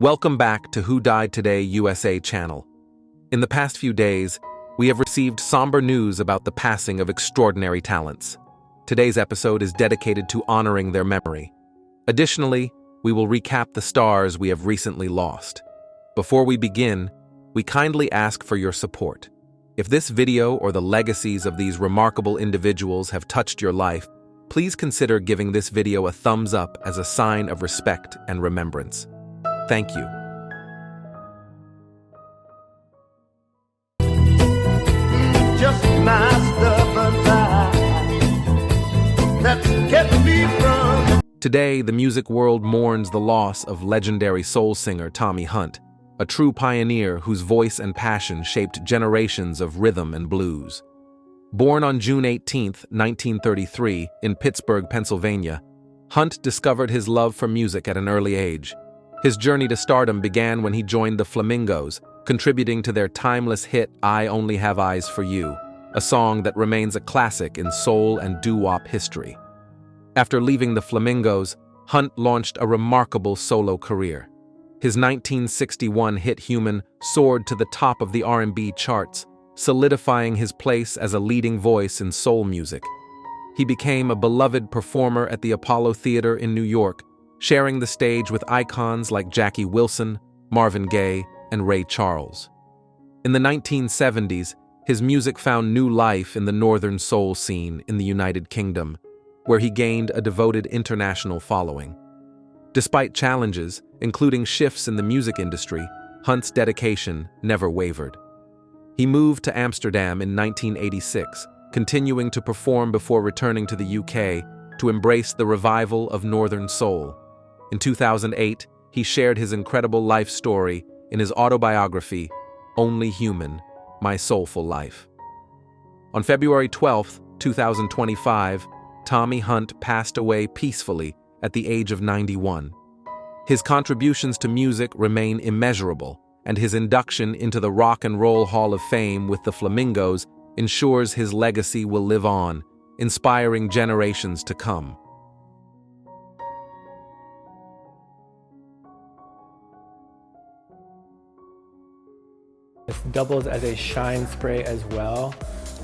Welcome back to Who Died Today USA channel. In the past few days, we have received somber news about the passing of extraordinary talents. Today's episode is dedicated to honoring their memory. Additionally, we will recap the stars we have recently lost. Before we begin, we kindly ask for your support. If this video or the legacies of these remarkable individuals have touched your life, please consider giving this video a thumbs up as a sign of respect and remembrance. Thank you. Just my stubborn pride that's kept me from. Today, the music world mourns the loss of legendary soul singer Tommy Hunt, a true pioneer whose voice and passion shaped generations of rhythm and blues. Born on June 18, 1933, in Pittsburgh, Pennsylvania, Hunt discovered his love for music at an early age. His journey to stardom began when he joined the Flamingos, contributing to their timeless hit I Only Have Eyes for You, a song that remains a classic in soul and doo-wop history. After leaving the Flamingos, Hunt launched a remarkable solo career. His 1961 hit Human soared to the top of the R&B charts, solidifying his place as a leading voice in soul music. He became a beloved performer at the Apollo Theater in New York, sharing the stage with icons like Jackie Wilson, Marvin Gaye, and Ray Charles. In the 1970s, his music found new life in the northern soul scene in the United Kingdom, where he gained a devoted international following. Despite challenges, including shifts in the music industry, Hunt's dedication never wavered. He moved to Amsterdam in 1986, continuing to perform before returning to the UK to embrace the revival of Northern Soul. In 2008, he shared his incredible life story in his autobiography, Only Human: My Soulful Life. On February 12, 2025, Tommy Hunt passed away peacefully at the age of 91. His contributions to music remain immeasurable, and his induction into the Rock and Roll Hall of Fame with the Flamingos ensures his legacy will live on, inspiring generations to come. This doubles as a shine spray as well.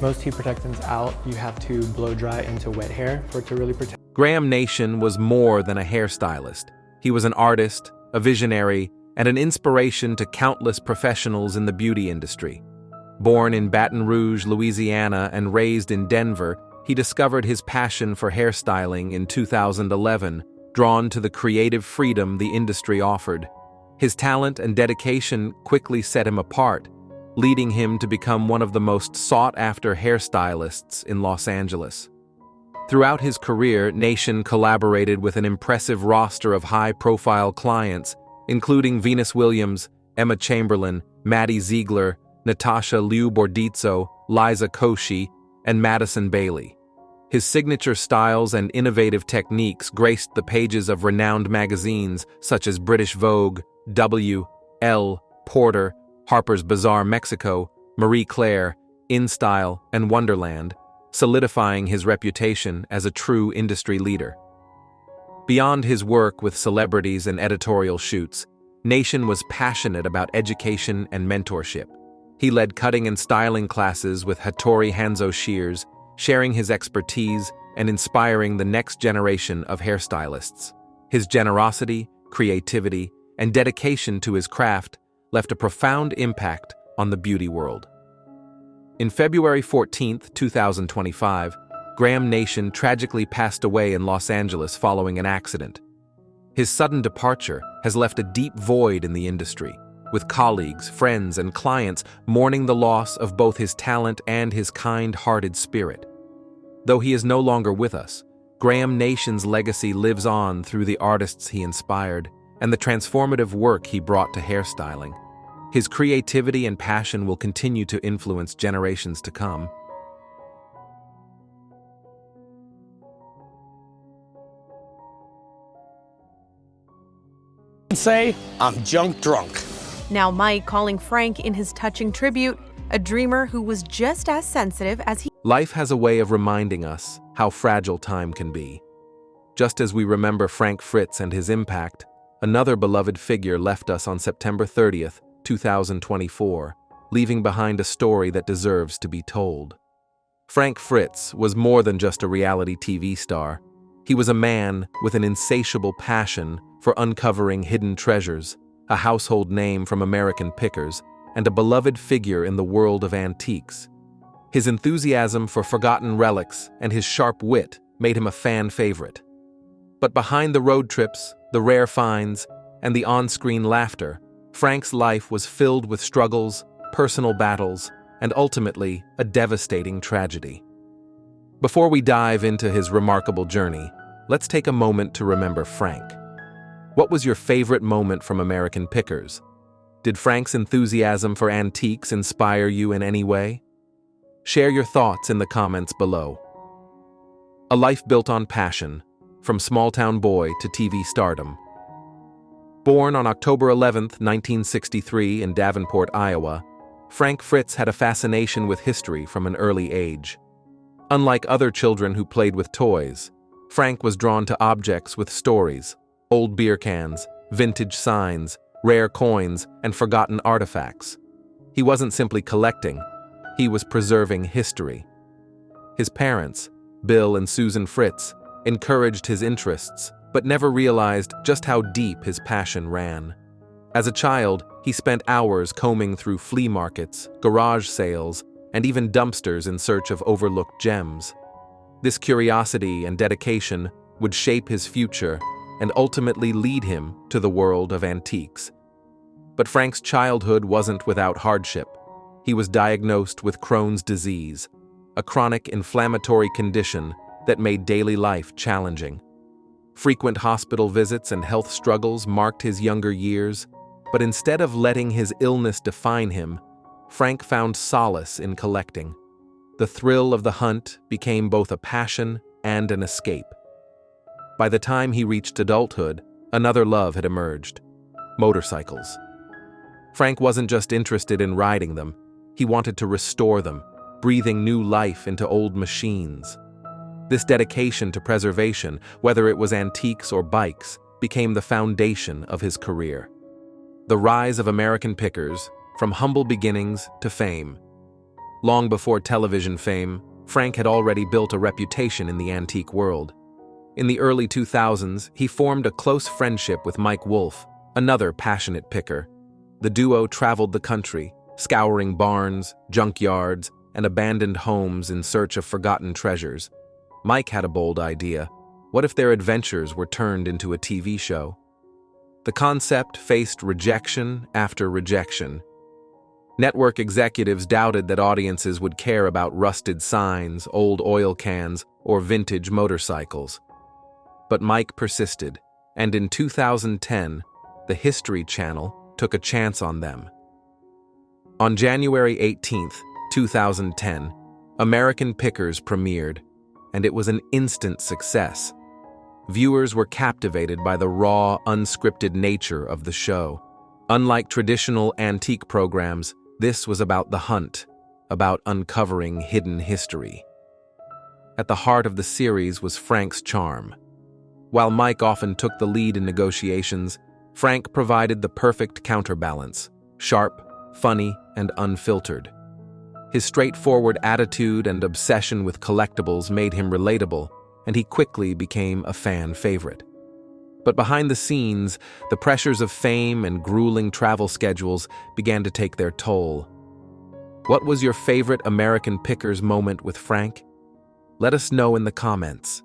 Most heat protectants out, you have to blow dry into wet hair for it to really protect. Graham Nation was more than a hairstylist. He was an artist, a visionary, and an inspiration to countless professionals in the beauty industry. Born in Baton Rouge, Louisiana, and raised in Denver, he discovered his passion for hairstyling in 2011, drawn to the creative freedom the industry offered. His talent and dedication quickly set him apart, leading him to become one of the most sought-after hairstylists in Los Angeles. Throughout his career, Nation collaborated with an impressive roster of high-profile clients, including Venus Williams, Emma Chamberlain, Maddie Ziegler, Natasha Liu Bordizzo, Liza Koshy, and Madison Bailey. His signature styles and innovative techniques graced the pages of renowned magazines such as British Vogue, W, Elle, Porter, Harper's Bazaar Mexico, Marie Claire, InStyle, and Wonderland, solidifying his reputation as a true industry leader. Beyond his work with celebrities and editorial shoots, Nation was passionate about education and mentorship. He led cutting and styling classes with Hattori Hanzo Shears, sharing his expertise and inspiring the next generation of hairstylists. His generosity, creativity, and dedication to his craft left a profound impact on the beauty world. In February 14, 2025, Graham Nation tragically passed away in Los Angeles following an accident. His sudden departure has left a deep void in the industry, with colleagues, friends, and clients mourning the loss of both his talent and his kind-hearted spirit. Though he is no longer with us, Graham Nation's legacy lives on through the artists he inspired and the transformative work he brought to hairstyling. His creativity and passion will continue to influence generations to come. Say, I'm junk drunk. Now Mike calling Frank in his touching tribute, a dreamer who was just as sensitive as he. Life has a way of reminding us how fragile time can be. Just as we remember Frank Fritz and his impact, another beloved figure left us on September 30th, 2024, leaving behind a story that deserves to be told. Frank Fritz was more than just a reality TV star. He was a man with an insatiable passion for uncovering hidden treasures, a household name from American Pickers, and a beloved figure in the world of antiques. His enthusiasm for forgotten relics and his sharp wit made him a fan favorite. But behind the road trips, the rare finds, and the on-screen laughter, Frank's life was filled with struggles, personal battles, and ultimately a devastating tragedy. Before we dive into his remarkable journey, let's take a moment to remember Frank. What was your favorite moment from American Pickers? Did Frank's enthusiasm for antiques inspire you in any way? Share your thoughts in the comments below. A life built on passion, from small-town boy to TV stardom. Born on October 11, 1963 in Davenport, Iowa, Frank Fritz had a fascination with history from an early age. Unlike other children who played with toys, Frank was drawn to objects with stories, old beer cans, vintage signs, rare coins, and forgotten artifacts. He wasn't simply collecting, he was preserving history. His parents, Bill and Susan Fritz, encouraged his interests, but never realized just how deep his passion ran. As a child, he spent hours combing through flea markets, garage sales, and even dumpsters in search of overlooked gems. This curiosity and dedication would shape his future and ultimately lead him to the world of antiques. But Frank's childhood wasn't without hardship. He was diagnosed with Crohn's disease, a chronic inflammatory condition that made daily life challenging. Frequent hospital visits and health struggles marked his younger years, but instead of letting his illness define him, Frank found solace in collecting. The thrill of the hunt became both a passion and an escape. By the time he reached adulthood, another love had emerged: motorcycles. Frank wasn't just interested in riding them, he wanted to restore them, breathing new life into old machines. This dedication to preservation, whether it was antiques or bikes, became the foundation of his career. The rise of American Pickers, from humble beginnings to fame. Long before television fame, Frank had already built a reputation in the antique world. In the early 2000s, he formed a close friendship with Mike Wolfe, another passionate picker. The duo traveled the country, scouring barns, junkyards, and abandoned homes in search of forgotten treasures. Mike had a bold idea. What if their adventures were turned into a TV show? The concept faced rejection after rejection. Network executives doubted that audiences would care about rusted signs, old oil cans, or vintage motorcycles. But Mike persisted, and in 2010, the History Channel took a chance on them. On January 18, 2010, American Pickers premiered, and it was an instant success. Viewers were captivated by the raw, unscripted nature of the show. Unlike traditional antique programs, this was about the hunt, about uncovering hidden history. At the heart of the series was Frank's charm. While Mike often took the lead in negotiations, Frank provided the perfect counterbalance: sharp, funny, and unfiltered. His straightforward attitude and obsession with collectibles made him relatable, and he quickly became a fan favorite. But behind the scenes, the pressures of fame and grueling travel schedules began to take their toll. What was your favorite American Pickers moment with Frank? Let us know in the comments.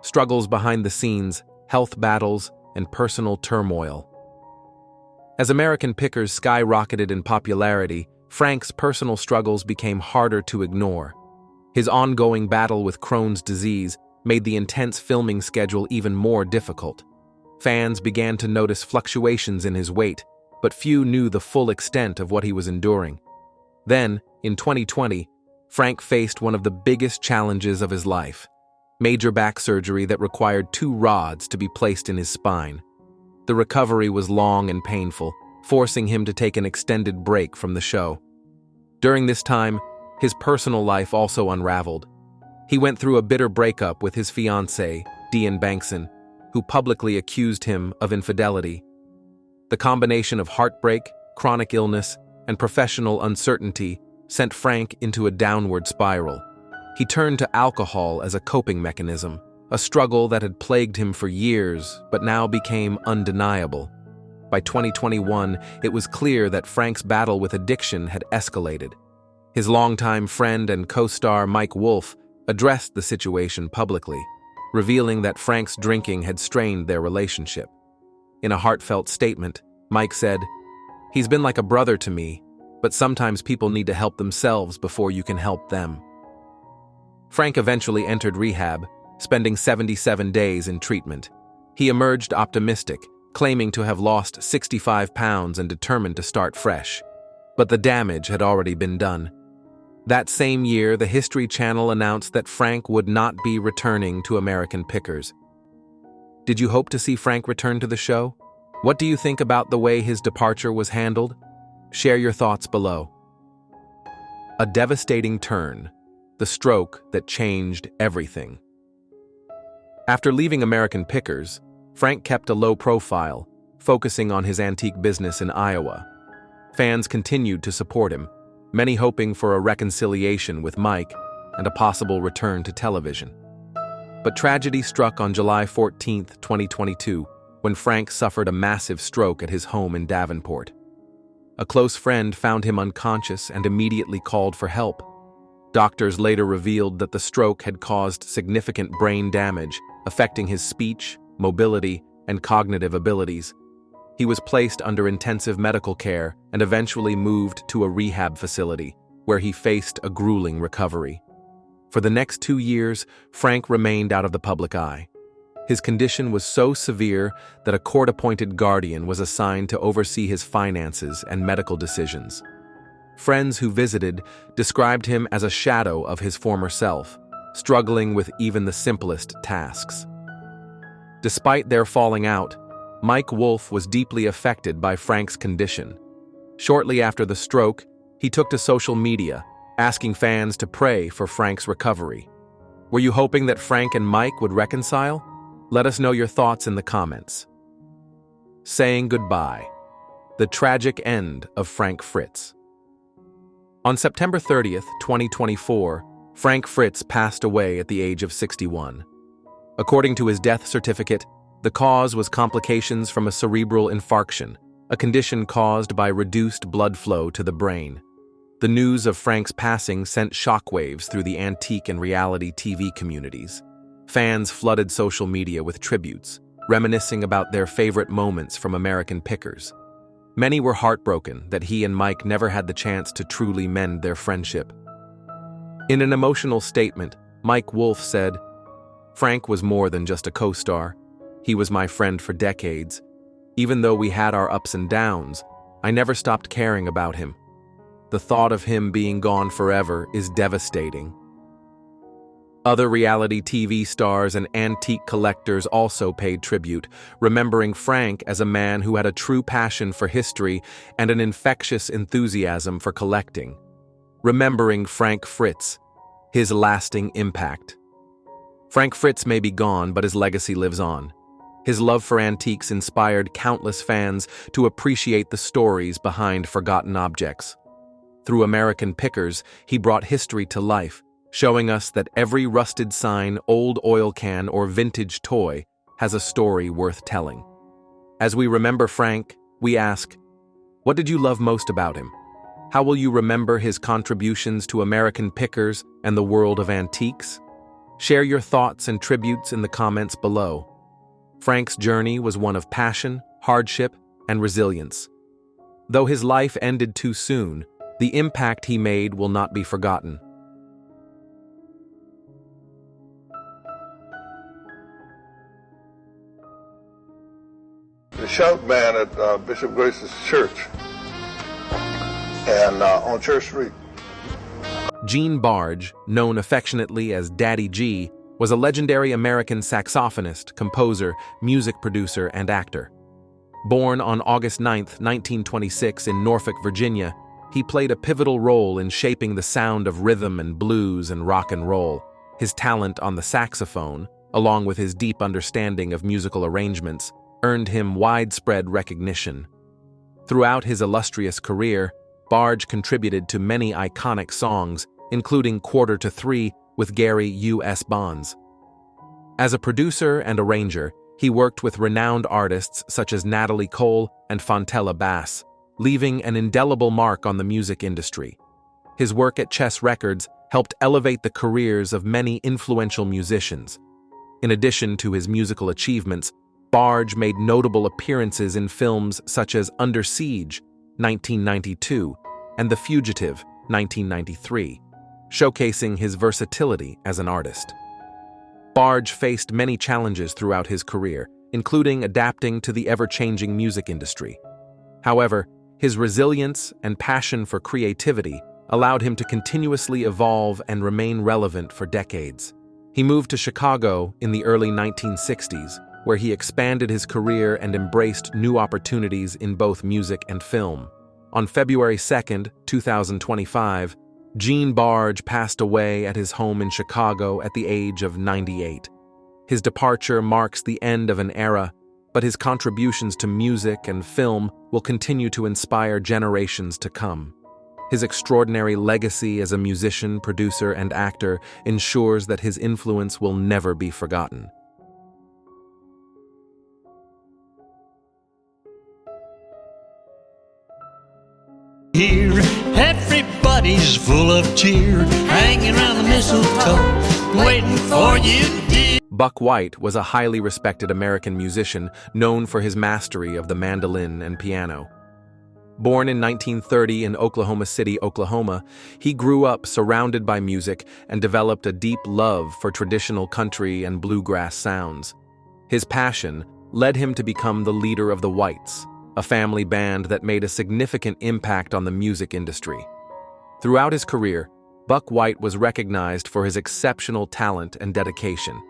Struggles behind the scenes, health battles, and personal turmoil. As American Pickers skyrocketed in popularity, Frank's personal struggles became harder to ignore. His ongoing battle with Crohn's disease made the intense filming schedule even more difficult. Fans began to notice fluctuations in his weight, but few knew the full extent of what he was enduring. Then, in 2020, Frank faced one of the biggest challenges of his life: major back surgery that required 2 rods to be placed in his spine. The recovery was long and painful, forcing him to take an extended break from the show. During this time, his personal life also unraveled. He went through a bitter breakup with his fiancée, Benzion Miller, who publicly accused him of infidelity. The combination of heartbreak, chronic illness, and professional uncertainty sent Frank into a downward spiral. He turned to alcohol as a coping mechanism, a struggle that had plagued him for years but now became undeniable. By 2021, it was clear that Frank's battle with addiction had escalated. His longtime friend and co-star Mike Wolfe addressed the situation publicly, revealing that Frank's drinking had strained their relationship. In a heartfelt statement, Mike said, "He's been like a brother to me, but sometimes people need to help themselves before you can help them." Frank eventually entered rehab, spending 77 days in treatment. He emerged optimistic, claiming to have lost 65 pounds and determined to start fresh. But the damage had already been done. That same year, the History Channel announced that Frank would not be returning to American Pickers. Did you hope to see Frank return to the show? What do you think about the way his departure was handled? Share your thoughts below. A devastating turn, the stroke that changed everything. After leaving American Pickers, Frank kept a low profile, focusing on his antique business in Iowa. Fans continued to support him, many hoping for a reconciliation with Mike and a possible return to television. But tragedy struck on July 14, 2022, when Frank suffered a massive stroke at his home in Davenport. A close friend found him unconscious and immediately called for help. Doctors later revealed that the stroke had caused significant brain damage, affecting his speech, mobility, and cognitive abilities. He was placed under intensive medical care and eventually moved to a rehab facility, where he faced a grueling recovery. For the next 2 years, Frank remained out of the public eye. His condition was so severe that a court-appointed guardian was assigned to oversee his finances and medical decisions. Friends who visited described him as a shadow of his former self, struggling with even the simplest tasks. Despite their falling out, Mike Wolfe was deeply affected by Frank's condition. Shortly after the stroke, he took to social media, asking fans to pray for Frank's recovery. Were you hoping that Frank and Mike would reconcile? Let us know your thoughts in the comments. Saying goodbye. The tragic end of Frank Fritz. On September 30th, 2024, Frank Fritz passed away at the age of 61. According to his death certificate, the cause was complications from a cerebral infarction, a condition caused by reduced blood flow to the brain. The news of Frank's passing sent shockwaves through the antique and reality TV communities. Fans flooded social media with tributes, reminiscing about their favorite moments from American Pickers. Many were heartbroken that he and Mike never had the chance to truly mend their friendship. In an emotional statement, Mike Wolfe said, "Frank was more than just a co-star. He was my friend for decades. Even though we had our ups and downs, I never stopped caring about him. The thought of him being gone forever is devastating." Other reality TV stars and antique collectors also paid tribute, remembering Frank as a man who had a true passion for history and an infectious enthusiasm for collecting. Remembering Frank Fritz, his lasting impact. Frank Fritz may be gone, but his legacy lives on. His love for antiques inspired countless fans to appreciate the stories behind forgotten objects. Through American Pickers, he brought history to life, showing us that every rusted sign, old oil can, or vintage toy has a story worth telling. As we remember Frank, we ask, what did you love most about him? How will you remember his contributions to American Pickers and the world of antiques? Share your thoughts and tributes in the comments below. Frank's journey was one of passion, hardship, and resilience. Though his life ended too soon, the impact he made will not be forgotten. The shout man at Bishop Grace's church and on Church Street. Gene Barge, known affectionately as Daddy G, was a legendary American saxophonist, composer, music producer, and actor. Born on August 9, 1926 in Norfolk, Virginia, he played a pivotal role in shaping the sound of rhythm and blues and rock and roll. His talent on the saxophone, along with his deep understanding of musical arrangements, earned him widespread recognition. Throughout his illustrious career, Barge contributed to many iconic songs, including Quarter to Three with Gary U.S. Bonds. As a producer and arranger, he worked with renowned artists such as Natalie Cole and Fontella Bass, leaving an indelible mark on the music industry. His work at Chess Records helped elevate the careers of many influential musicians. In addition to his musical achievements, Barge made notable appearances in films such as Under Siege, 1992, and The Fugitive, 1993, showcasing his versatility as an artist. Barge faced many challenges throughout his career, including adapting to the ever-changing music industry. However, his resilience and passion for creativity allowed him to continuously evolve and remain relevant for decades. He moved to Chicago in the early 1960s, where he expanded his career and embraced new opportunities in both music and film. On February 2, 2025, Gene Barge passed away at his home in Chicago at the age of 98. His departure marks the end of an era, but his contributions to music and film will continue to inspire generations to come. His extraordinary legacy as a musician, producer, and actor ensures that his influence will never be forgotten. Here, everybody's full of cheer, hanging around the mistletoe, waiting for you, dear. Buck White was a highly respected American musician known for his mastery of the mandolin and piano. Born in 1930 in Oklahoma City, Oklahoma, he grew up surrounded by music and developed a deep love for traditional country and bluegrass sounds. His passion led him to become the leader of the Whites, a family band that made a significant impact on the music industry. Throughout his career, Buck White was recognized for his exceptional talent and dedication.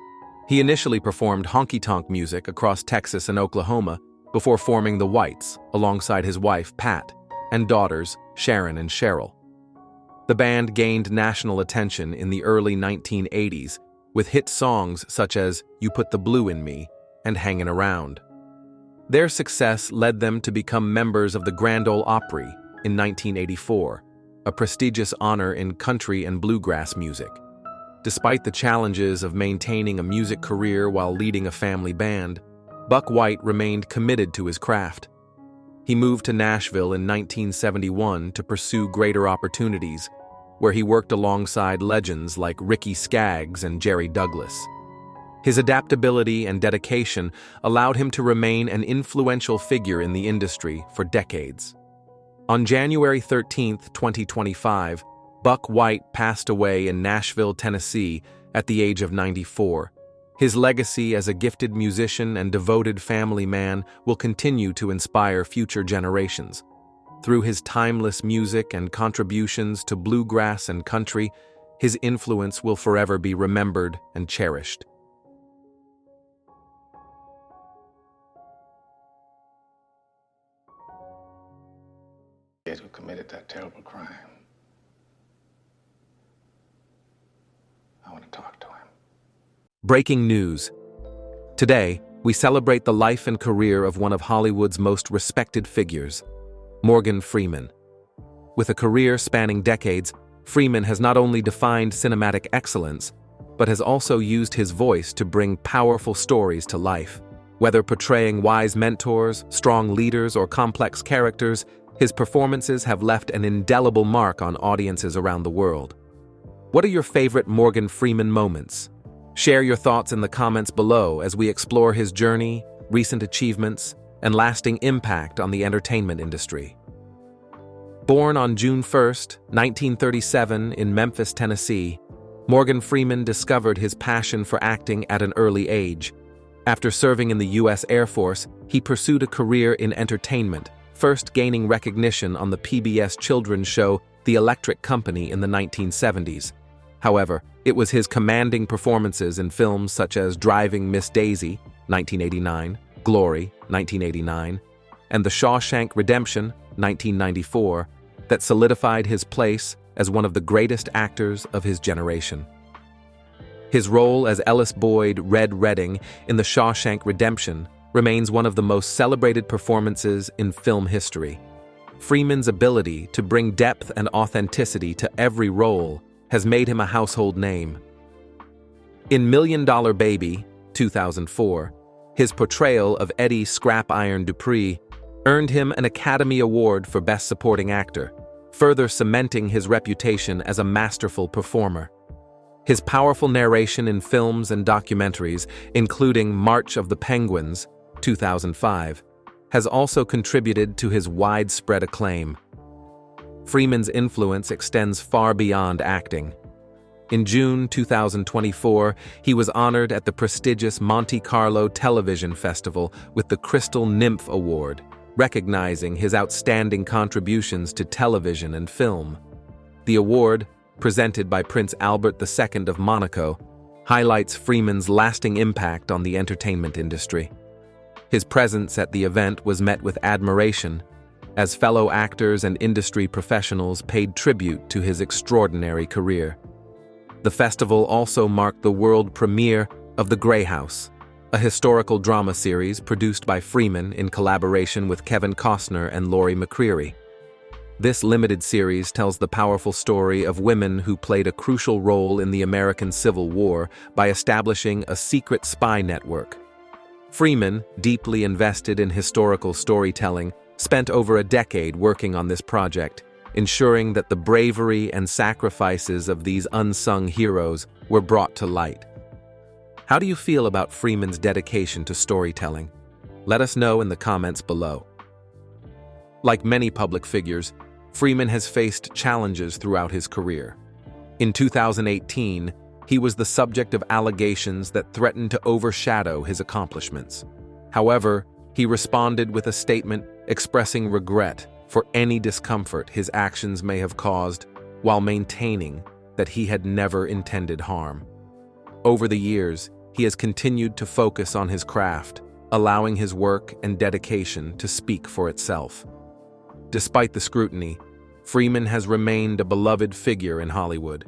He initially performed honky-tonk music across Texas and Oklahoma before forming the Whites alongside his wife, Pat, and daughters, Sharon and Cheryl. The band gained national attention in the early 1980s with hit songs such as You Put the Blue in Me and Hangin' Around. Their success led them to become members of the Grand Ole Opry in 1984, a prestigious honor in country and bluegrass music. Despite the challenges of maintaining a music career while leading a family band, Buck White remained committed to his craft. He moved to Nashville in 1971 to pursue greater opportunities, where he worked alongside legends like Ricky Skaggs and Jerry Douglas. His adaptability and dedication allowed him to remain an influential figure in the industry for decades. On January 13, 2025, Buck White passed away in Nashville, Tennessee, at the age of 94. His legacy as a gifted musician and devoted family man will continue to inspire future generations. Through his timeless music and contributions to bluegrass and country, his influence will forever be remembered and cherished. Who committed that terrible crime. I want to talk to him. Breaking news. Today, we celebrate the life and career of one of Hollywood's most respected figures, Morgan Freeman. With a career spanning decades, Freeman has not only defined cinematic excellence, but has also used his voice to bring powerful stories to life. Whether portraying wise mentors, strong leaders, or complex characters, his performances have left an indelible mark on audiences around the world. What are your favorite Morgan Freeman moments? Share your thoughts in the comments below as we explore his journey, recent achievements, and lasting impact on the entertainment industry. Born on June 1, 1937 in Memphis, Tennessee, Morgan Freeman discovered his passion for acting at an early age. After serving in the U.S. Air Force, he pursued a career in entertainment, first gaining recognition on the PBS children's show The Electric Company in the 1970s. However, it was his commanding performances in films such as Driving Miss Daisy, 1989, Glory, 1989, and The Shawshank Redemption, 1994, that solidified his place as one of the greatest actors of his generation. His role as Ellis Boyd Red Redding in The Shawshank Redemption remains one of the most celebrated performances in film history. Freeman's ability to bring depth and authenticity to every role has made him a household name. In $1 Million Baby, 2004, his portrayal of Eddie Scrap Iron Dupree earned him an Academy Award for Best Supporting Actor, further cementing his reputation as a masterful performer. His powerful narration in films and documentaries, including March of the Penguins, 2005, has also contributed to his widespread acclaim. Freeman's influence extends far beyond acting. In June 2024, he was honored at the prestigious Monte Carlo Television Festival with the Crystal Nymph Award, recognizing his outstanding contributions to television and film. The award, presented by Prince Albert II of Monaco, highlights Freeman's lasting impact on the entertainment industry. His presence at the event was met with admiration, as fellow actors and industry professionals paid tribute to his extraordinary career. The festival also marked the world premiere of The Grey House, a historical drama series produced by Freeman in collaboration with Kevin Costner and Laurie McCreary. This limited series tells the powerful story of women who played a crucial role in the American Civil War by establishing a secret spy network. Freeman, deeply invested in historical storytelling, spent over a decade working on this project, ensuring that the bravery and sacrifices of these unsung heroes were brought to light. How do you feel about Freeman's dedication to storytelling? Let us know in the comments below. Like many public figures, Freeman has faced challenges throughout his career. In 2018, he was the subject of allegations that threatened to overshadow his accomplishments. However, he responded with a statement expressing regret for any discomfort his actions may have caused, while maintaining that he had never intended harm. Over the years, he has continued to focus on his craft, allowing his work and dedication to speak for itself. Despite the scrutiny, Freeman has remained a beloved figure in Hollywood.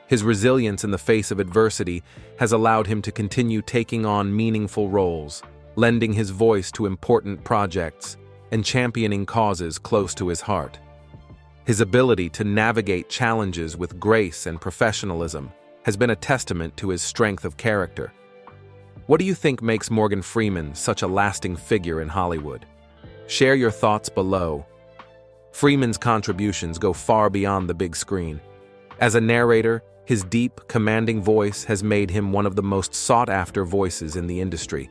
His resilience in the face of adversity has allowed him to continue taking on meaningful roles, lending his voice to important projects, and championing causes close to his heart. His ability to navigate challenges with grace and professionalism has been a testament to his strength of character. What do you think makes Morgan Freeman such a lasting figure in Hollywood? Share your thoughts below. Freeman's contributions go far beyond the big screen. As a narrator, his deep, commanding voice has made him one of the most sought-after voices in the industry.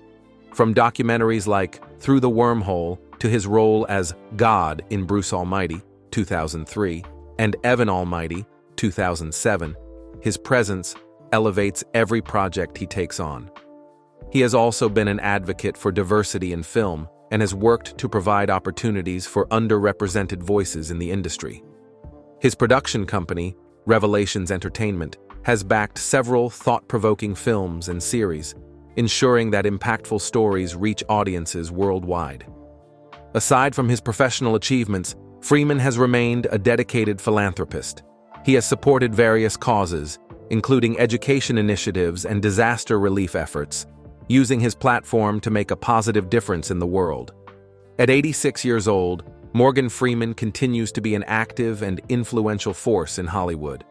From documentaries like Through the Wormhole to his role as God in Bruce Almighty, 2003, and Evan Almighty, 2007, his presence elevates every project he takes on. He has also been an advocate for diversity in film and has worked to provide opportunities for underrepresented voices in the industry. His production company, Revelations Entertainment, has backed several thought-provoking films and series, ensuring that impactful stories reach audiences worldwide. Aside from his professional achievements, Freeman has remained a dedicated philanthropist. He has supported various causes, including education initiatives and disaster relief efforts, using his platform to make a positive difference in the world. At 86 years old, Morgan Freeman continues to be an active and influential force in Hollywood.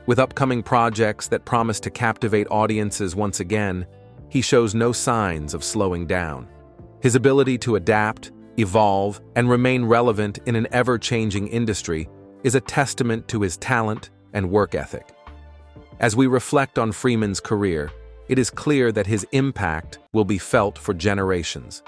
With upcoming projects that promise to captivate audiences once again, he shows no signs of slowing down. His ability to adapt, evolve, and remain relevant in an ever-changing industry is a testament to his talent and work ethic. As we reflect on Freeman's career, it is clear that his impact will be felt for generations.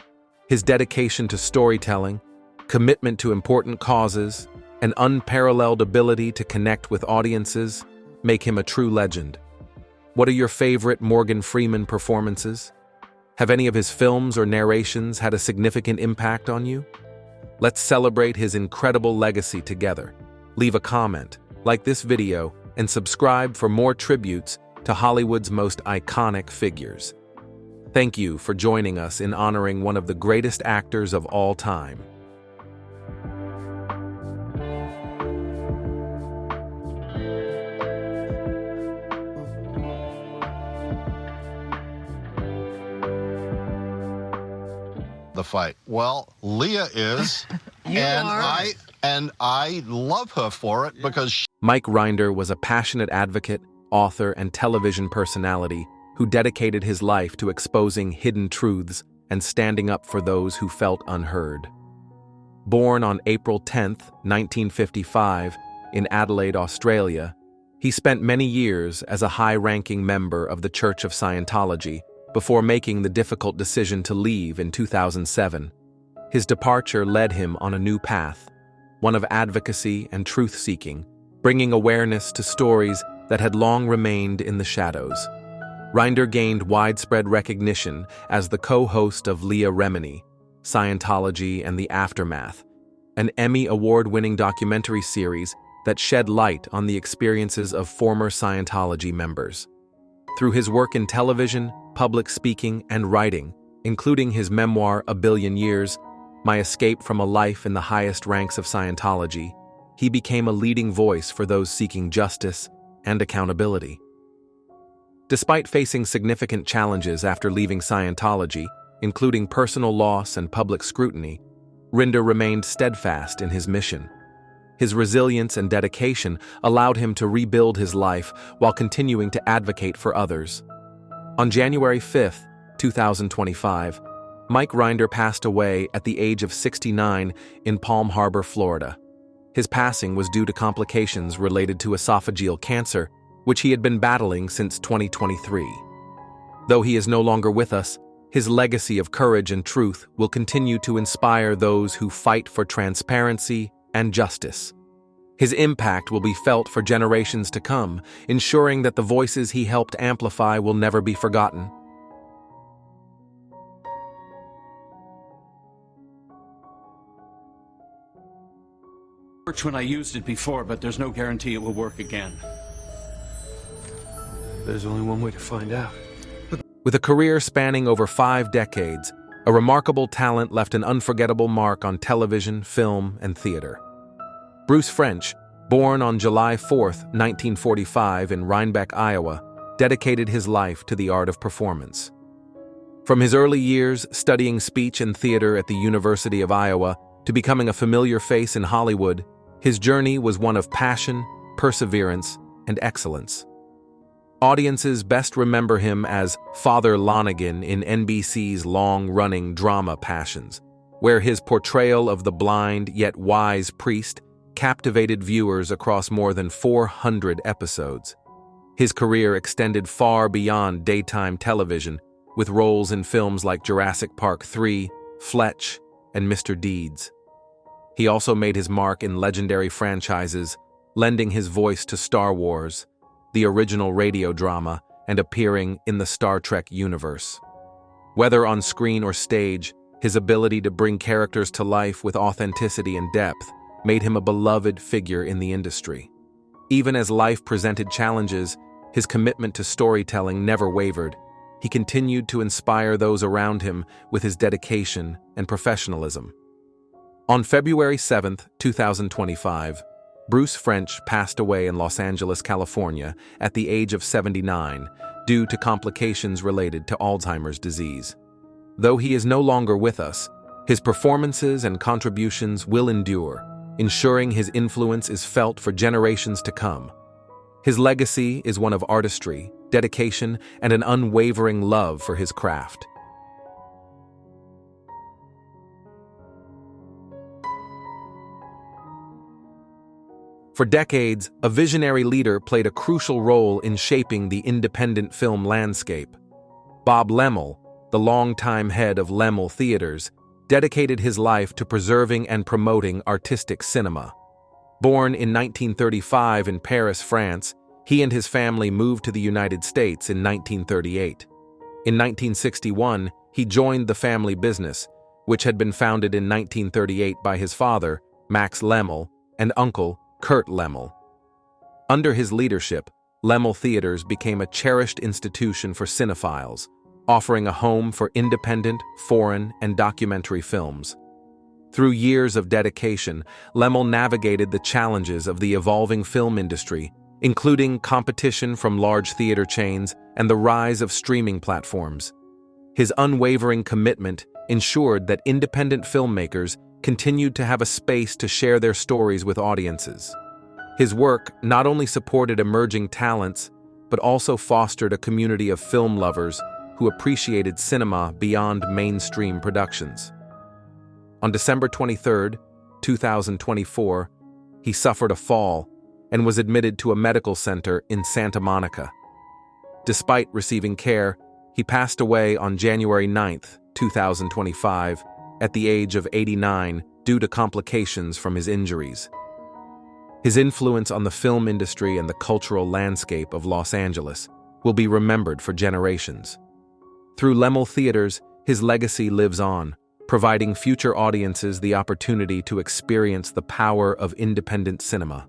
His dedication to storytelling, commitment to important causes, and unparalleled ability to connect with audiences make him a true legend. What are your favorite Morgan Freeman performances? Have any of his films or narrations had a significant impact on you? Let's celebrate his incredible legacy together. Leave a comment, like this video, and subscribe for more tributes to Hollywood's most iconic figures. Thank you for joining us in honoring one of the greatest actors of all time. fight? Well, Leah is, and I love her for it because Mike Rinder was a passionate advocate, author, and television personality who dedicated his life to exposing hidden truths and standing up for those who felt unheard. Born on April 10, 1955, in Adelaide, Australia, he spent many years as a high-ranking member of the Church of Scientology before making the difficult decision to leave in 2007. His departure led him on a new path, one of advocacy and truth-seeking, bringing awareness to stories that had long remained in the shadows. Rinder gained widespread recognition as the co-host of Leah Remini, Scientology and the Aftermath, an Emmy Award-winning documentary series that shed light on the experiences of former Scientology members. Through his work in television, public speaking, and writing, including his memoir A Billion Years, My Escape from a Life in the Highest Ranks of Scientology, he became a leading voice for those seeking justice and accountability. Despite facing significant challenges after leaving Scientology, including personal loss and public scrutiny, Rinder remained steadfast in his mission. His resilience and dedication allowed him to rebuild his life while continuing to advocate for others. On January 5, 2025, Mike Rinder passed away at the age of 69 in Palm Harbor, Florida. His passing was due to complications related to esophageal cancer, which he had been battling since 2023. Though he is no longer with us, his legacy of courage and truth will continue to inspire those who fight for transparency and justice. His impact will be felt for generations to come, ensuring that the voices he helped amplify will never be forgotten. Worked when I used it before, but there's no guarantee it will work again. There's only one way to find out. With a career spanning over 5 decades, a remarkable talent left an unforgettable mark on television, film, and theater. Bruce French, born on July 4, 1945 in Rhinebeck, Iowa, dedicated his life to the art of performance. From his early years studying speech and theater at the University of Iowa to becoming a familiar face in Hollywood, his journey was one of passion, perseverance, and excellence. Audiences best remember him as Father Lonigan in NBC's long-running drama Passions, where his portrayal of the blind yet wise priest captivated viewers across more than 400 episodes. His career extended far beyond daytime television, with roles in films like Jurassic Park 3, Fletch, and Mr. Deeds. He also made his mark in legendary franchises, lending his voice to Star Wars, the original radio drama, and appearing in the Star Trek universe. Whether on screen or stage, his ability to bring characters to life with authenticity and depth made him a beloved figure in the industry. Even as life presented challenges, his commitment to storytelling never wavered. He continued to inspire those around him with his dedication and professionalism. On February 7, 2025, Bruce French passed away in Los Angeles, California, at the age of 79 due to complications related to Alzheimer's disease. Though he is no longer with us, his performances and contributions will endure, ensuring his influence is felt for generations to come. His legacy is one of artistry, dedication, and an unwavering love for his craft. For decades, a visionary leader played a crucial role in shaping the independent film landscape. Bob Laemmle, the longtime head of Laemmle Theaters, dedicated his life to preserving and promoting artistic cinema. Born in 1935 in Paris, France, he and his family moved to the United States in 1938. In 1961, he joined the family business, which had been founded in 1938 by his father, Max Laemmle, and uncle, Kurt Laemmle. Under his leadership, Laemmle Theaters became a cherished institution for cinephiles, offering a home for independent, foreign, and documentary films. Through years of dedication, Laemmle navigated the challenges of the evolving film industry, including competition from large theater chains and the rise of streaming platforms. His unwavering commitment ensured that independent filmmakers continued to have a space to share their stories with audiences. His work not only supported emerging talents, but also fostered a community of film lovers who appreciated cinema beyond mainstream productions. On December 23, 2024, he suffered a fall and was admitted to a medical center in Santa Monica. Despite receiving care, he passed away on January 9, 2025, at the age of 89 due to complications from his injuries. His influence on the film industry and the cultural landscape of Los Angeles will be remembered for generations. Through Laemmle theaters, his legacy lives on, providing future audiences the opportunity to experience the power of independent cinema.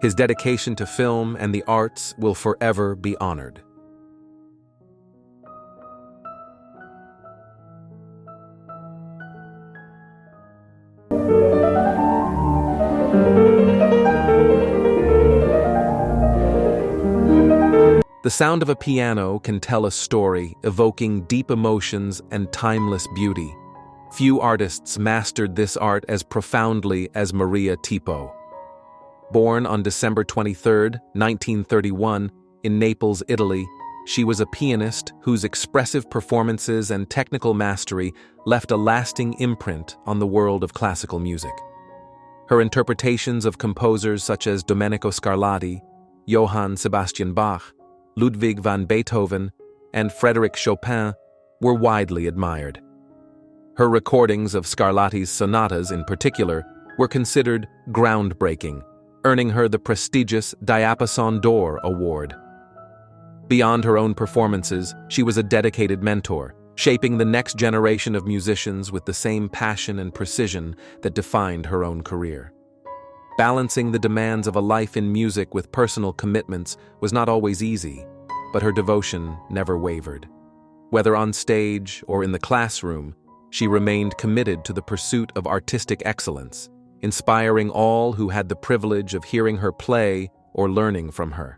His dedication to film and the arts will forever be honored. The sound of a piano can tell a story, evoking deep emotions and timeless beauty. Few artists mastered this art as profoundly as Maria Tipo. Born on December 23, 1931, in Naples, Italy, she was a pianist whose expressive performances and technical mastery left a lasting imprint on the world of classical music. Her interpretations of composers such as Domenico Scarlatti, Johann Sebastian Bach, Ludwig van Beethoven, and Frédéric Chopin were widely admired. Her recordings of Scarlatti's sonatas in particular were considered groundbreaking, earning her the prestigious Diapason d'Or award. Beyond her own performances, she was a dedicated mentor, shaping the next generation of musicians with the same passion and precision that defined her own career. Balancing the demands of a life in music with personal commitments was not always easy, but her devotion never wavered. Whether on stage or in the classroom, she remained committed to the pursuit of artistic excellence, inspiring all who had the privilege of hearing her play or learning from her.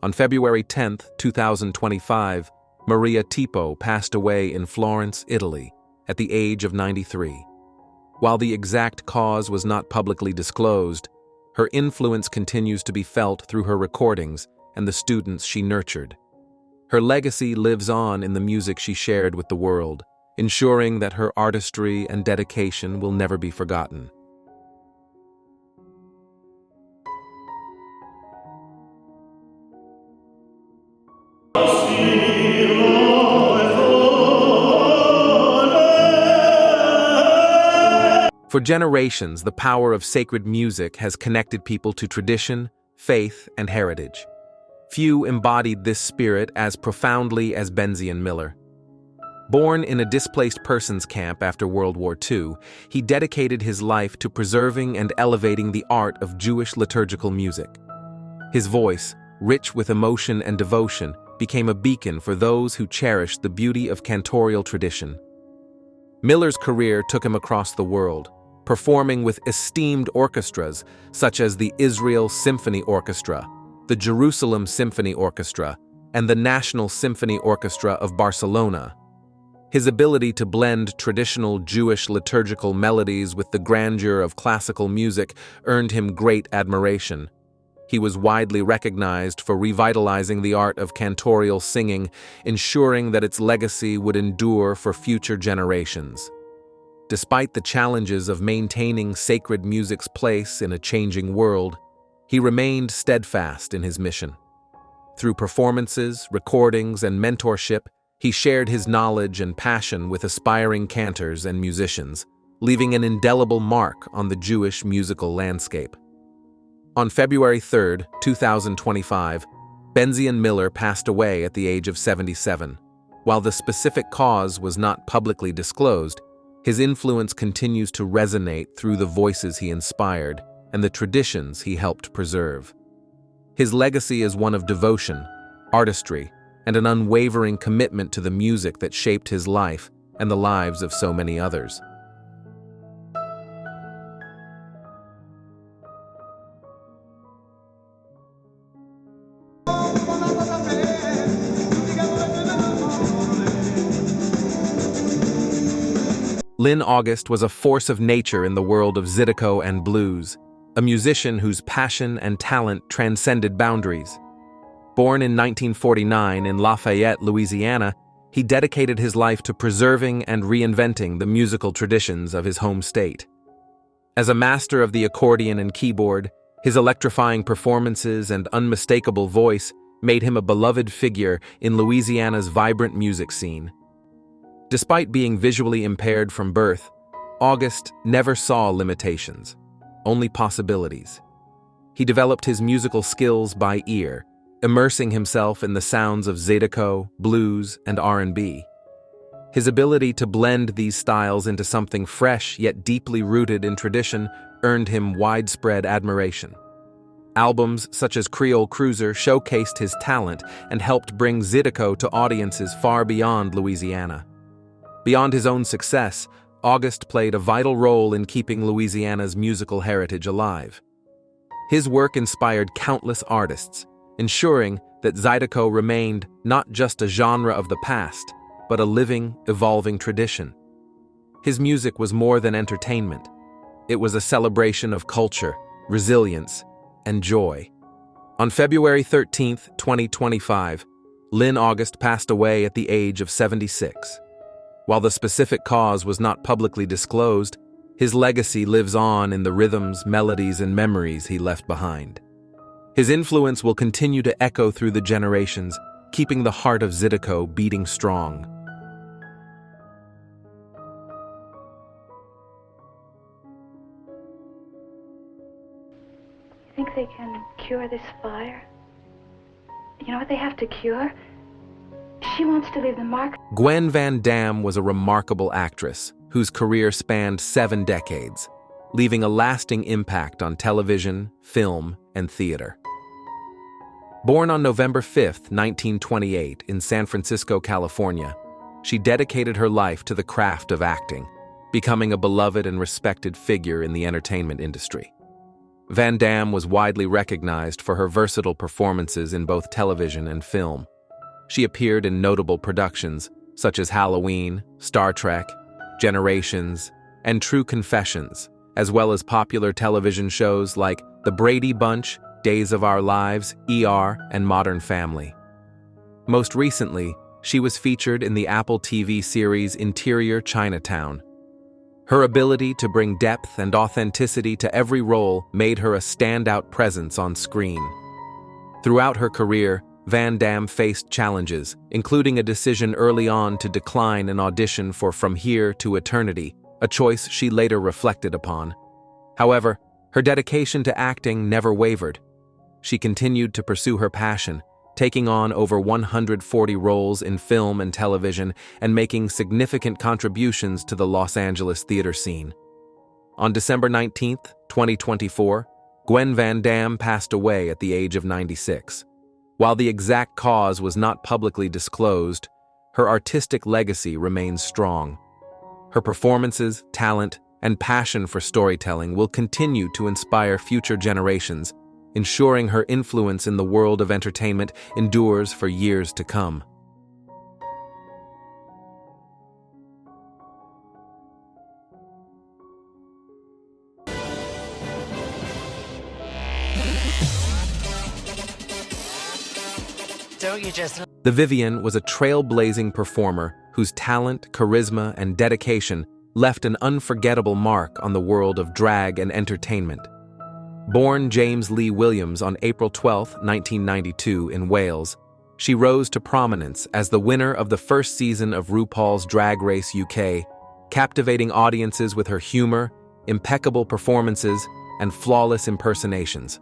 On February 10, 2025, Maria Tipo passed away in Florence, Italy, at the age of 93. While the exact cause was not publicly disclosed, her influence continues to be felt through her recordings and the students she nurtured. Her legacy lives on in the music she shared with the world, ensuring that her artistry and dedication will never be forgotten. For generations, the power of sacred music has connected people to tradition, faith, and heritage. Few embodied this spirit as profoundly as Benzion Miller. Born in a displaced persons camp after World War II, he dedicated his life to preserving and elevating the art of Jewish liturgical music. His voice, rich with emotion and devotion, became a beacon for those who cherished the beauty of cantorial tradition. Miller's career took him across the world, performing with esteemed orchestras such as the Israel Symphony Orchestra, the Jerusalem Symphony Orchestra, and the National Symphony Orchestra of Barcelona. His ability to blend traditional Jewish liturgical melodies with the grandeur of classical music earned him great admiration. He was widely recognized for revitalizing the art of cantorial singing, ensuring that its legacy would endure for future generations. Despite the challenges of maintaining sacred music's place in a changing world, he remained steadfast in his mission. Through performances, recordings, and mentorship, he shared his knowledge and passion with aspiring cantors and musicians, leaving an indelible mark on the Jewish musical landscape. On February 3, 2025, Benzion Miller passed away at the age of 77. While the specific cause was not publicly disclosed, his influence continues to resonate through the voices he inspired and the traditions he helped preserve. His legacy is one of devotion, artistry, and an unwavering commitment to the music that shaped his life and the lives of so many others. Lynn August was a force of nature in the world of Zydeco and blues, a musician whose passion and talent transcended boundaries. Born in 1949 in Lafayette, Louisiana, he dedicated his life to preserving and reinventing the musical traditions of his home state. As a master of the accordion and keyboard, his electrifying performances and unmistakable voice made him a beloved figure in Louisiana's vibrant music scene. Despite being visually impaired from birth, August never saw limitations, only possibilities. He developed his musical skills by ear, immersing himself in the sounds of Zydeco, blues, and R&B. His ability to blend these styles into something fresh yet deeply rooted in tradition earned him widespread admiration. Albums such as Creole Cruiser showcased his talent and helped bring Zydeco to audiences far beyond Louisiana. Beyond his own success, August played a vital role in keeping Louisiana's musical heritage alive. His work inspired countless artists, ensuring that Zydeco remained not just a genre of the past, but a living, evolving tradition. His music was more than entertainment. It was a celebration of culture, resilience, and joy. On February 13, 2025, Lynn August passed away at the age of 76. While the specific cause was not publicly disclosed, his legacy lives on in the rhythms, melodies, and memories he left behind. His influence will continue to echo through the generations, keeping the heart of Zydeco beating strong. You think they can cure this fire? You know what they have to cure? She wants to leave the mark. Gwen Van Dam was a remarkable actress whose career spanned 7 decades, leaving a lasting impact on television, film, and theater. Born on November 5, 1928, in San Francisco, California, she dedicated her life to the craft of acting, becoming a beloved and respected figure in the entertainment industry. Van Dam was widely recognized for her versatile performances in both television and film. She appeared in notable productions such as Halloween, Star Trek, Generations, and True Confessions, as well as popular television shows like The Brady Bunch, Days of Our Lives, ER, and Modern Family. Most recently, she was featured in the Apple TV series Interior Chinatown. Her ability to bring depth and authenticity to every role made her a standout presence on screen. Throughout her career, Van Dam faced challenges, including a decision early on to decline an audition for From Here to Eternity, a choice she later reflected upon. However, her dedication to acting never wavered. She continued to pursue her passion, taking on over 140 roles in film and television and making significant contributions to the Los Angeles theater scene. On December 19, 2024, Gwen Van Dam passed away at the age of 96. While the exact cause was not publicly disclosed, her artistic legacy remains strong. Her performances, talent, and passion for storytelling will continue to inspire future generations, ensuring her influence in the world of entertainment endures for years to come. Don't you just... The Vivienne was a trailblazing performer whose talent, charisma, and dedication left an unforgettable mark on the world of drag and entertainment. Born James Lee Williams on April 12, 1992 in Wales, she rose to prominence as the winner of the first season of RuPaul's Drag Race UK, captivating audiences with her humor, impeccable performances, and flawless impersonations.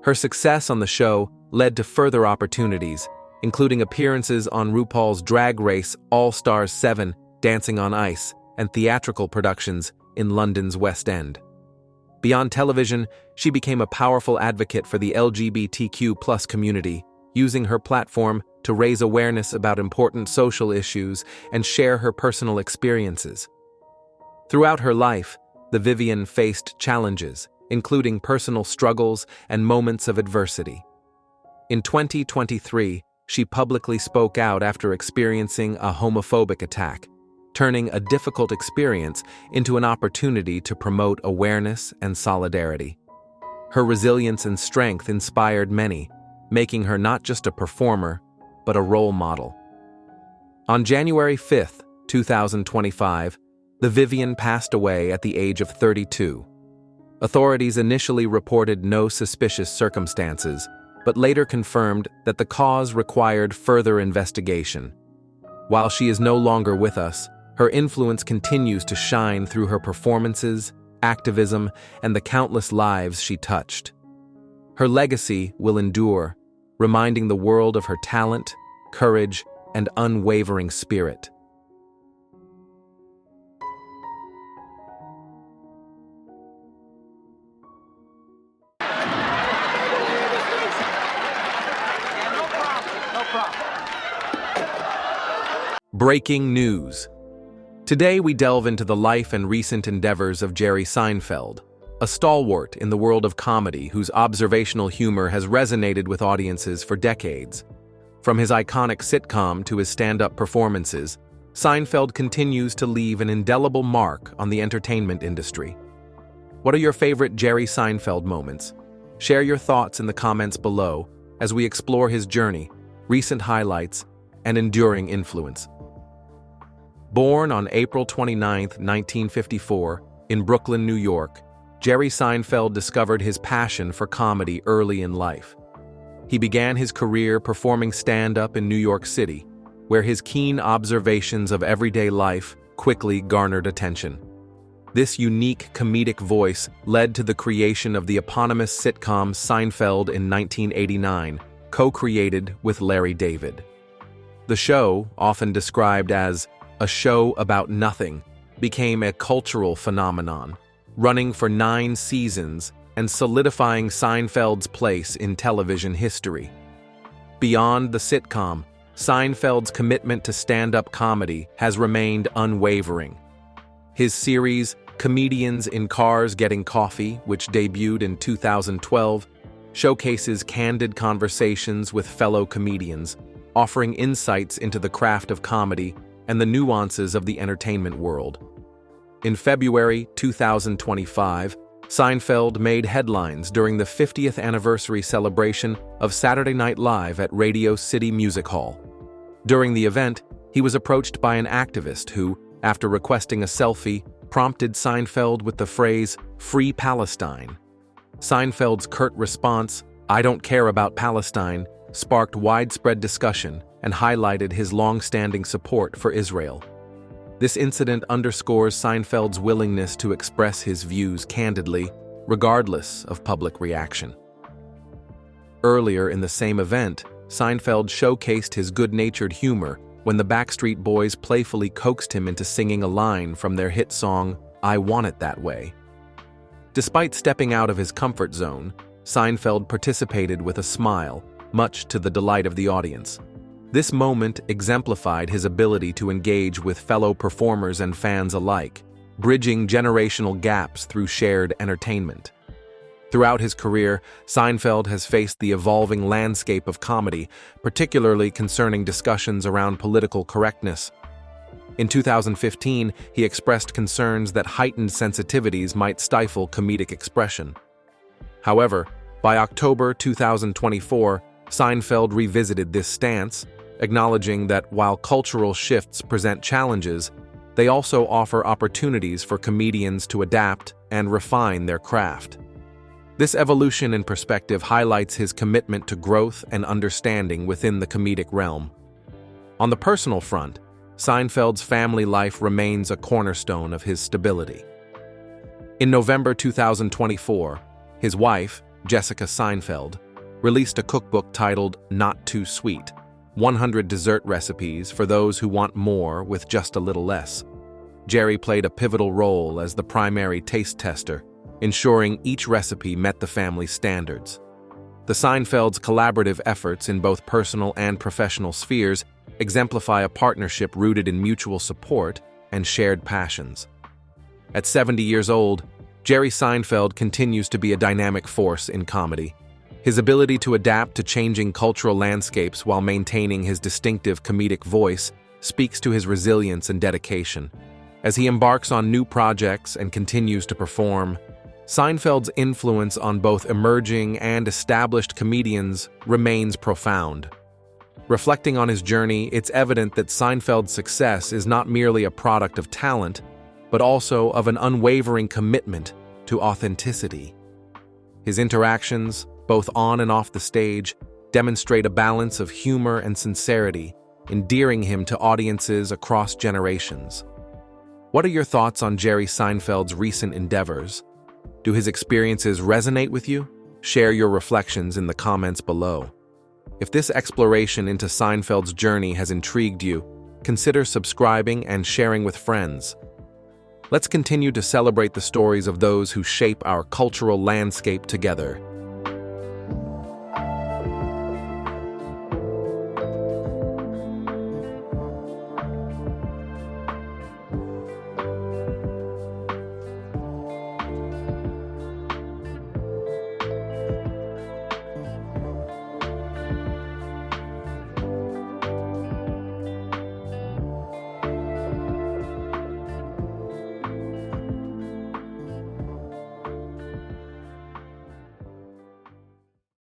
Her success on the show led to further opportunities, including appearances on RuPaul's Drag Race All-Stars 7, Dancing on Ice, and theatrical productions in London's West End. Beyond television, she became a powerful advocate for the LGBTQ+ community, using her platform to raise awareness about important social issues and share her personal experiences. Throughout her life, the Vivienne faced challenges, including personal struggles and moments of adversity. In 2023, she publicly spoke out after experiencing a homophobic attack, turning a difficult experience into an opportunity to promote awareness and solidarity. Her resilience and strength inspired many, making her not just a performer, but a role model. On January 5, 2025, the Vivienne passed away at the age of 32. Authorities initially reported no suspicious circumstances, but later confirmed that the cause required further investigation. While she is no longer with us, her influence continues to shine through her performances, activism, and the countless lives she touched. Her legacy will endure, reminding the world of her talent, courage, and unwavering spirit. Breaking news. Today we delve into the life and recent endeavors of Jerry Seinfeld, a stalwart in the world of comedy whose observational humor has resonated with audiences for decades. From his iconic sitcom to his stand-up performances, Seinfeld continues to leave an indelible mark on the entertainment industry. What are your favorite Jerry Seinfeld moments? Share your thoughts in the comments below as we explore his journey, recent highlights, and enduring influence. Born on April 29, 1954, in Brooklyn, New York, Jerry Seinfeld discovered his passion for comedy early in life. He began his career performing stand-up in New York City, where his keen observations of everyday life quickly garnered attention. This unique comedic voice led to the creation of the eponymous sitcom Seinfeld in 1989, co-created with Larry David. The show, often described as a show about nothing, became a cultural phenomenon, running for 9 seasons and solidifying Seinfeld's place in television history. Beyond the sitcom, Seinfeld's commitment to stand-up comedy has remained unwavering. His series, Comedians in Cars Getting Coffee, which debuted in 2012, showcases candid conversations with fellow comedians, offering insights into the craft of comedy and the nuances of the entertainment world. In February 2025, Seinfeld made headlines during the 50th anniversary celebration of Saturday Night Live at Radio City Music Hall. During the event, he was approached by an activist who, after requesting a selfie, prompted Seinfeld with the phrase, "Free Palestine." Seinfeld's curt response, "I don't care about Palestine," sparked widespread discussion and highlighted his long-standing support for Israel. This incident underscores Seinfeld's willingness to express his views candidly, regardless of public reaction. Earlier in the same event, Seinfeld showcased his good-natured humor when the Backstreet Boys playfully coaxed him into singing a line from their hit song, "I Want It That Way." Despite stepping out of his comfort zone, Seinfeld participated with a smile, much to the delight of the audience. This moment exemplified his ability to engage with fellow performers and fans alike, bridging generational gaps through shared entertainment. Throughout his career, Seinfeld has faced the evolving landscape of comedy, particularly concerning discussions around political correctness. In 2015, he expressed concerns that heightened sensitivities might stifle comedic expression. However, by October 2024, Seinfeld revisited this stance, acknowledging that while cultural shifts present challenges, they also offer opportunities for comedians to adapt and refine their craft. This evolution in perspective highlights his commitment to growth and understanding within the comedic realm. On the personal front, Seinfeld's family life remains a cornerstone of his stability. In November 2024, his wife, Jessica Seinfeld, released a cookbook titled Not Too Sweet, 100 Dessert Recipes for Those Who Want More with Just a Little Less. Jerry played a pivotal role as the primary taste tester, ensuring each recipe met the family's standards. The Seinfelds' collaborative efforts in both personal and professional spheres exemplify a partnership rooted in mutual support and shared passions. At 70 years old, Jerry Seinfeld continues to be a dynamic force in comedy. His ability to adapt to changing cultural landscapes while maintaining his distinctive comedic voice speaks to his resilience and dedication. As he embarks on new projects and continues to perform, Seinfeld's influence on both emerging and established comedians remains profound. Reflecting on his journey, it's evident that Seinfeld's success is not merely a product of talent, but also of an unwavering commitment to authenticity. His interactions, both on and off the stage, demonstrate a balance of humor and sincerity, endearing him to audiences across generations. What are your thoughts on Jerry Seinfeld's recent endeavors? Do his experiences resonate with you? Share your reflections in the comments below. If this exploration into Seinfeld's journey has intrigued you, consider subscribing and sharing with friends. Let's continue to celebrate the stories of those who shape our cultural landscape together.